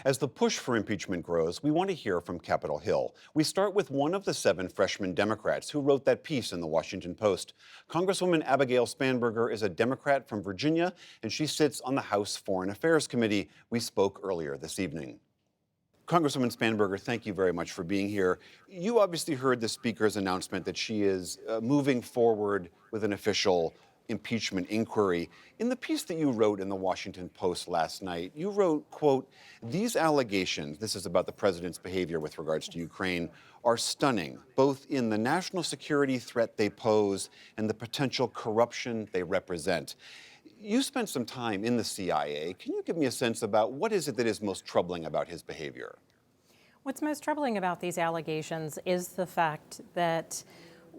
As the push for impeachment grows, we want to hear from Capitol Hill. We start with one of the 7 freshman Democrats who wrote that piece in the Washington Post. Congresswoman Abigail Spanberger is a Democrat from Virginia, and she sits on the House Foreign Affairs Committee. We spoke earlier this evening. Congresswoman Spanberger, thank you very much for being here. You obviously heard the Speaker's announcement that she is moving forward with an official impeachment inquiry. In the piece that you wrote in the Washington Post last night, you wrote, quote, "These allegations," this is about the president's behavior with regards to Ukraine, "are stunning, both in the national security threat they pose and the potential corruption they represent." You spent some time in the CIA. Can you give me a sense about what is it that is most troubling about his behavior? What's most troubling about these allegations is the fact that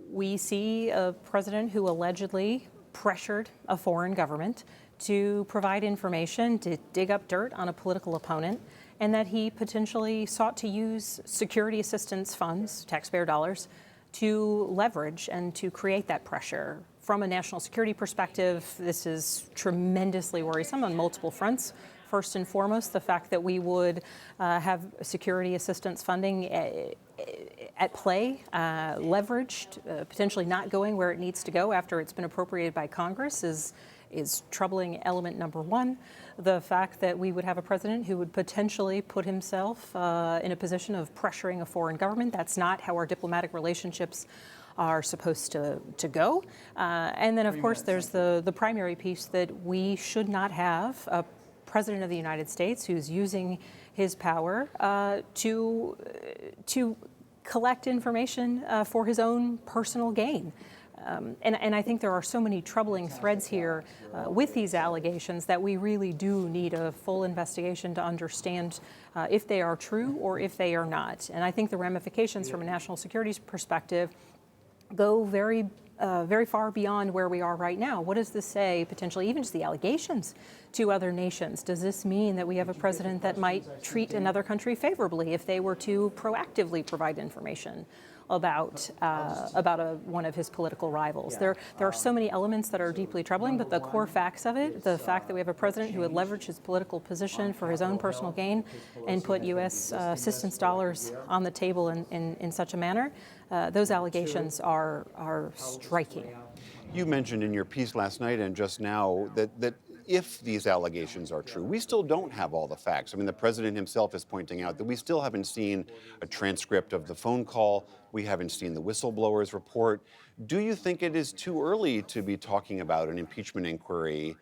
we see a president who allegedly pressured a foreign government to provide information, to dig up dirt on a political opponent, and that he potentially sought to use security assistance funds, taxpayer dollars, to leverage and to create that pressure. From a national security perspective, this is tremendously worrisome on multiple fronts. First and foremost, the fact that we would have security assistance funding at play, leveraged, potentially not going where it needs to go after it's been appropriated by Congress is troubling element number one. The fact that we would have a president who would potentially put himself in a position of pressuring a foreign government, that's not how our diplomatic relationships are supposed to go. And then, of course, there's the primary piece that we should not have a president of the United States who's using his power to collect information for his own personal gain. And I think there are so many troubling threads here with these allegations that we really do need a full investigation to understand if they are true or if they are not. And I think the ramifications from a national security perspective go very far beyond where we are right now. What does this say, potentially, even just the allegations to other nations? Does this mean that we have a president that might treat another country favorably if they were to proactively provide information about one of his political rivals? There are so many elements that are deeply troubling, but the core facts of it, the fact that we have a president who would leverage his political position for his own personal gain and put U.S. assistance dollars on the table in such a manner, those allegations are striking. You mentioned in your piece last night and just now that if these allegations are true, we still don't have all the facts. I mean, the president himself is pointing out that we still haven't seen a transcript of the phone call. We haven't seen the whistleblower's report. Do you think it is too early to be talking about an impeachment inquiry,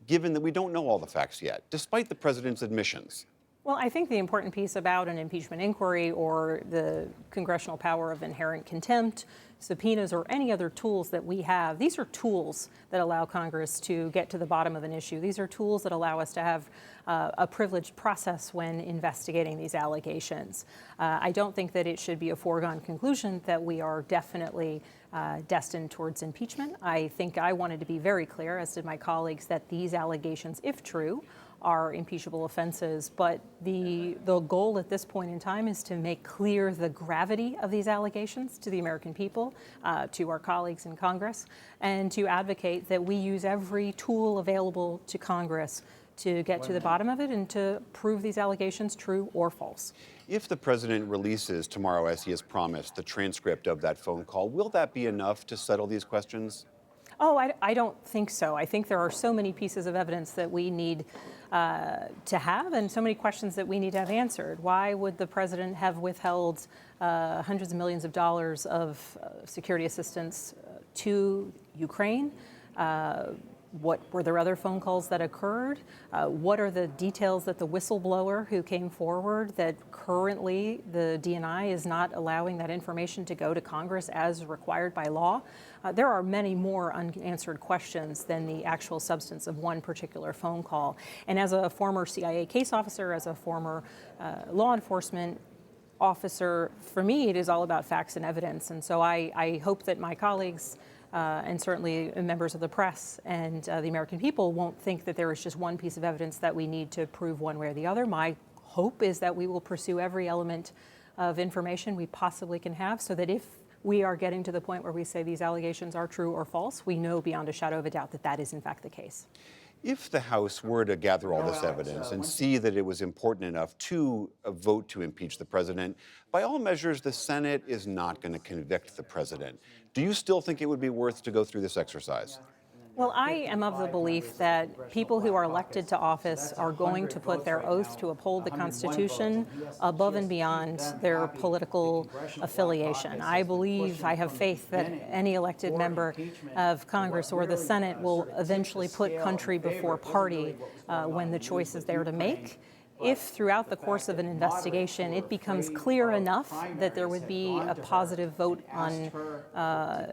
given that we don't know all the facts yet, despite the president's admissions? Well, I think the important piece about an impeachment inquiry or the congressional power of inherent contempt, subpoenas, or any other tools that we have, these are tools that allow Congress to get to the bottom of an issue. These are tools that allow us to have a privileged process when investigating these allegations. I don't think that it should be a foregone conclusion that we are definitely destined towards impeachment. I think I wanted to be very clear, as did my colleagues, that these allegations, if true, are impeachable offenses, but the goal at this point in time is to make clear the gravity of these allegations to the American people, to our colleagues in Congress, and to advocate that we use every tool available to Congress to get to the bottom of it and to prove these allegations true or false. If the president releases tomorrow, as he has promised, the transcript of that phone call, will that be enough to settle these questions? Oh, I don't think so. I think there are so many pieces of evidence that we need to have and so many questions that we need to have answered. Why would the president have withheld hundreds of millions of dollars of security assistance to Ukraine? What were there other phone calls that occurred? What are the details that the whistleblower who came forward that currently the DNI is not allowing that information to go to Congress as required by law? There are many more unanswered questions than the actual substance of one particular phone call. And as a former CIA case officer, as a former law enforcement officer, for me, it is all about facts and evidence. And so I hope that my colleagues and certainly members of the press and the American people won't think that there is just one piece of evidence that we need to prove one way or the other. My hope is that we will pursue every element of information we possibly can have so that if we are getting to the point where we say these allegations are true or false, we know beyond a shadow of a doubt that that is in fact the case. If the House were to gather all this evidence and see that it was important enough to vote to impeach the president, by all measures, the Senate is not going to convict the president. Do you still think it would be worth to go through this exercise? Well, I am of the belief that people who are elected to office are going to put their oath to uphold the Constitution above and beyond their political affiliation. I believe, I have faith that any elected member of Congress or the Senate will eventually put country before party when the choice is there to make. If throughout the course of an investigation it becomes clear enough that there would be a positive vote on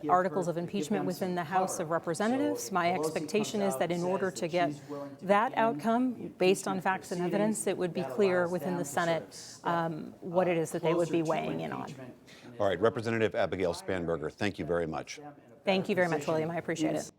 articles of impeachment within the House of Representatives, my expectation is that in order to get that outcome, based on facts and evidence, it would be clear within the Senate what it is that they would be weighing in on. All right, Representative Abigail Spanberger, thank you very much. Thank you very much, William. I appreciate it.